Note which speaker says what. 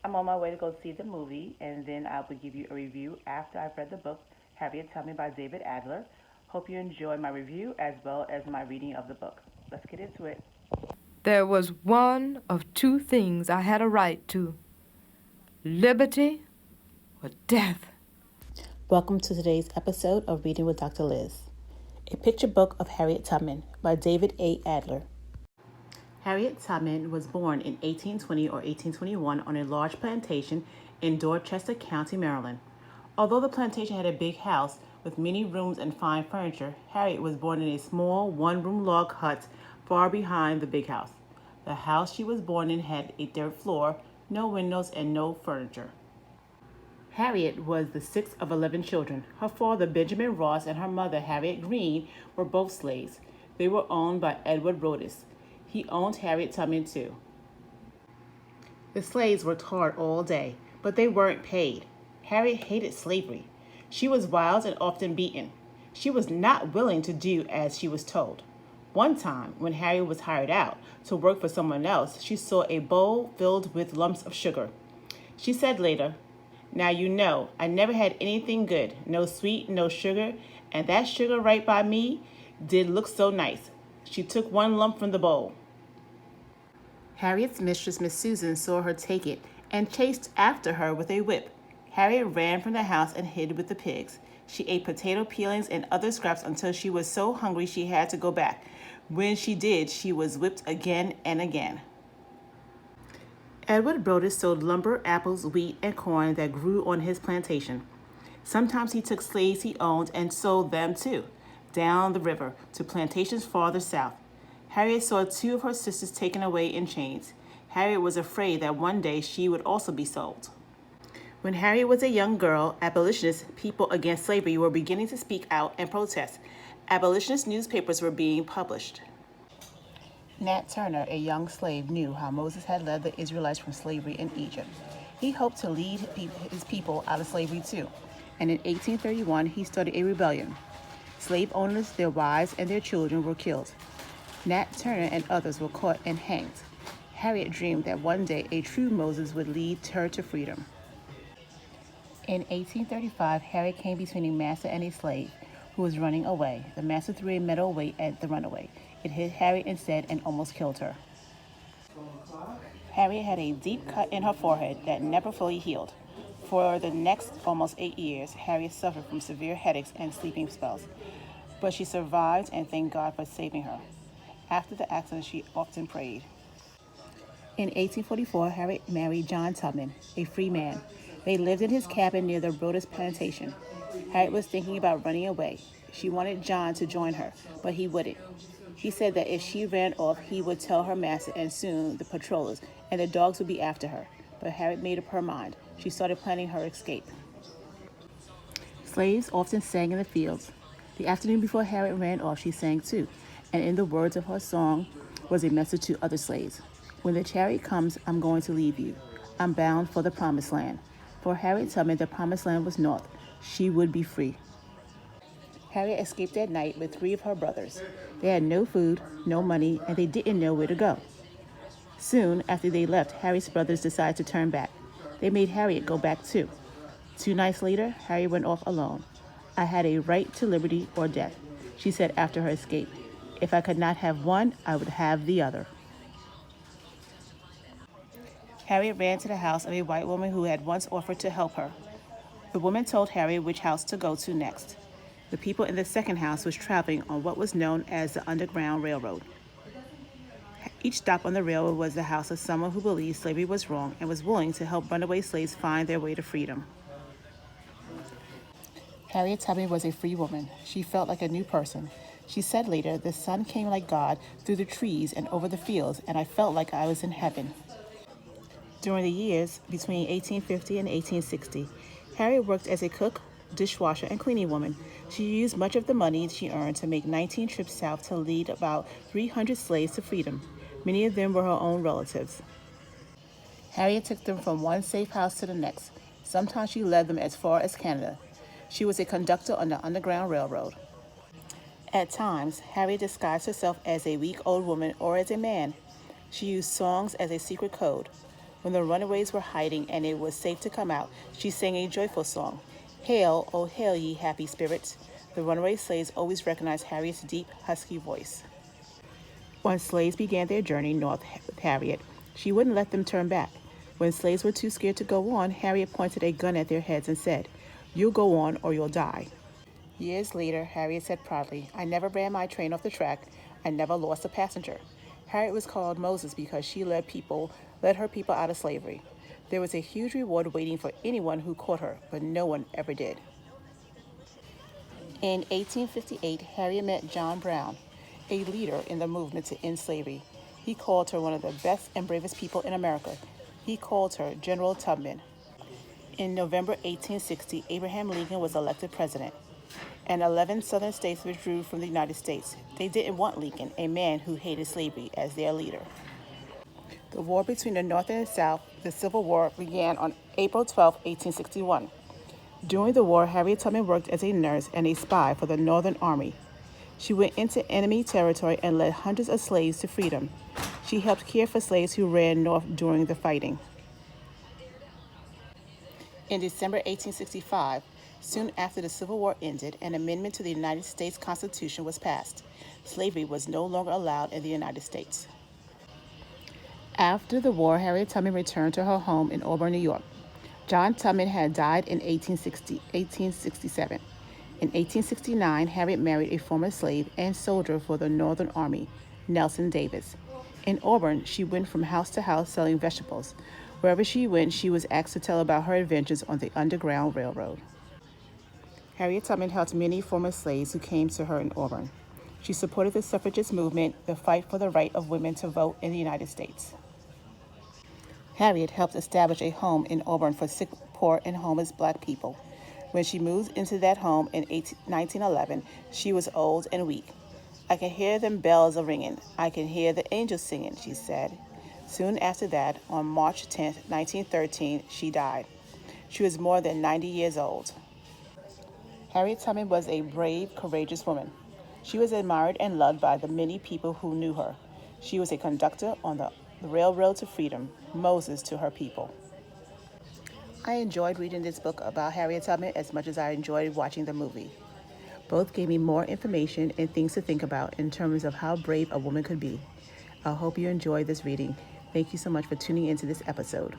Speaker 1: I'm on my way to go see the movie, and then I will give you a review after I've read the book, Harriet Tubman by David Adler. Hope you enjoy my review as well as my reading of the book. Let's get into it.
Speaker 2: There was one of two things I had a right to: liberty or death.
Speaker 1: Welcome to today's episode of Reading with Dr. Liz, a picture book of Harriet Tubman by David A. Adler. Harriet Tubman was born in 1820 or 1821 on a large plantation in Dorchester County, Maryland. Although the plantation had a big house with many rooms and fine furniture, Harriet was born in a small one-room log hut far behind the big house. The house she was born in had a dirt floor, no windows, and no furniture. Harriet was the sixth of 11 children. Her father, Benjamin Ross, and her mother, Harriet Green, were both slaves. They were owned by Edward Brodess. He owned Harriet Tubman too. The slaves worked hard all day, but they weren't paid. Harriet hated slavery. She was wild and often beaten. She was not willing to do as she was told. One time, when Harriet was hired out to work for someone else, she saw a bowl filled with lumps of sugar. She said later, "Now you know, I never had anything good, no sweet, no sugar, and that sugar right by me did look so nice." She took one lump from the bowl. Harriet's mistress, Miss Susan, saw her take it and chased after her with a whip. Harriet ran from the house and hid with the pigs. She ate potato peelings and other scraps until she was so hungry she had to go back. When she did, she was whipped again and again. Edward Brodess sold lumber, apples, wheat, and corn that grew on his plantation. Sometimes he took slaves he owned and sold them too, down the river to plantations farther south. Harriet saw two of her sisters taken away in chains. Harriet was afraid that one day she would also be sold. When Harriet was a young girl, abolitionists, people against slavery, were beginning to speak out and protest. Abolitionist newspapers were being published. Nat Turner, a young slave, knew how Moses had led the Israelites from slavery in Egypt. He hoped to lead his people out of slavery too, and in 1831 he started a rebellion. Slave owners, their wives, and their children were killed. Nat Turner and others were caught and hanged. Harriet dreamed that one day a true Moses would lead her to freedom. In 1835, Harriet came between a master and a slave who was running away. The master threw a metal weight at the runaway. It hit Harriet instead and almost killed her. Harriet had a deep cut in her forehead that never fully healed. For the next almost 8 years, Harriet suffered from severe headaches and sleeping spells, but she survived and thanked God for saving her. After the accident, she often prayed. In 1844, Harriet married John Tubman, a free man. They lived in his cabin near the Brodess plantation. Harriet was thinking about running away. She wanted John to join her, but he wouldn't. He said that if she ran off, he would tell her master and soon the patrollers, and the dogs would be after her. But Harriet made up her mind. She started planning her escape. Slaves often sang in the fields. The afternoon before Harriet ran off, she sang too, and in the words of her song was a message to other slaves. "When the chariot comes, I'm going to leave you. I'm bound for the promised land." For Harriet Tubman, the promised land was north. She would be free. Harriet escaped that night with 3 of her brothers. They had no food, no money, and they didn't know where to go. Soon after they left, Harriet's brothers decided to turn back. They made Harriet go back too. 2 nights later, Harriet went off alone. "I had a right to liberty or death," she said after her escape. "If I could not have one, I would have the other." Harriet ran to the house of a white woman who had once offered to help her. The woman told Harriet which house to go to next. The people in the second house was traveling on what was known as the Underground Railroad. Each stop on the railroad was the house of someone who believed slavery was wrong and was willing to help runaway slaves find their way to freedom. Harriet Tubman was a free woman. She felt like a new person. She said later, "The sun came like God through the trees and over the fields, and I felt like I was in heaven." During the years between 1850 and 1860, Harriet worked as a cook, dishwasher, and cleaning woman. She used much of the money she earned to make 19 trips south to lead about 300 slaves to freedom. Many of them were her own relatives. Harriet took them from one safe house to the next. Sometimes she led them as far as Canada. She was a conductor on the Underground Railroad. At times, Harriet disguised herself as a weak old woman or as a man. She used songs as a secret code. When the runaways were hiding and it was safe to come out, she sang a joyful song. Hail, oh hail ye happy spirits. The runaway slaves always recognized Harriet's deep, husky voice. When slaves began their journey north with Harriet, she wouldn't let them turn back. When slaves were too scared to go on, Harriet pointed a gun at their heads and said, "You'll go on or you'll die." Years later, Harriet said proudly, "I never ran my train off the track. I never lost a passenger." Harriet was called Moses because she led her people out of slavery. There was a huge reward waiting for anyone who caught her, but no one ever did. In 1858, Harriet met John Brown, a leader in the movement to end slavery. He called her one of the best and bravest people in America. He called her General Tubman. In November 1860, Abraham Lincoln was elected president, and 11 southern states withdrew from the United States. They didn't want Lincoln, a man who hated slavery, as their leader. The war between the North and the South, the Civil War, began on April 12, 1861. During the war, Harriet Tubman worked as a nurse and a spy for the Northern Army. She went into enemy territory and led hundreds of slaves to freedom. She helped care for slaves who ran north during the fighting. In December 1865, soon after the Civil War ended, an amendment to the United States Constitution was passed. Slavery was no longer allowed in the United States. After the war, Harriet Tubman returned to her home in Auburn, New York. John Tubman had died in 1867. In 1869, Harriet married a former slave and soldier for the Northern Army, Nelson Davis. In Auburn, she went from house to house selling vegetables. Wherever she went, she was asked to tell about her adventures on the Underground Railroad. Harriet Tubman helped many former slaves who came to her in Auburn. She supported the suffragist movement, the fight for the right of women to vote in the United States. Harriet helped establish a home in Auburn for sick, poor, and homeless Black people. When she moved into that home in 1911, she was old and weak. "I can hear them bells a-ringing. I can hear the angels singing," she said. Soon after that, on March 10, 1913, she died. She was more than 90 years old. Harriet Tubman was a brave, courageous woman. She was admired and loved by the many people who knew her. She was a conductor on the railroad to freedom, Moses to her people. I enjoyed reading this book about Harriet Tubman as much as I enjoyed watching the movie. Both gave me more information and things to think about in terms of how brave a woman could be. I hope you enjoyed this reading. Thank you so much for tuning into this episode.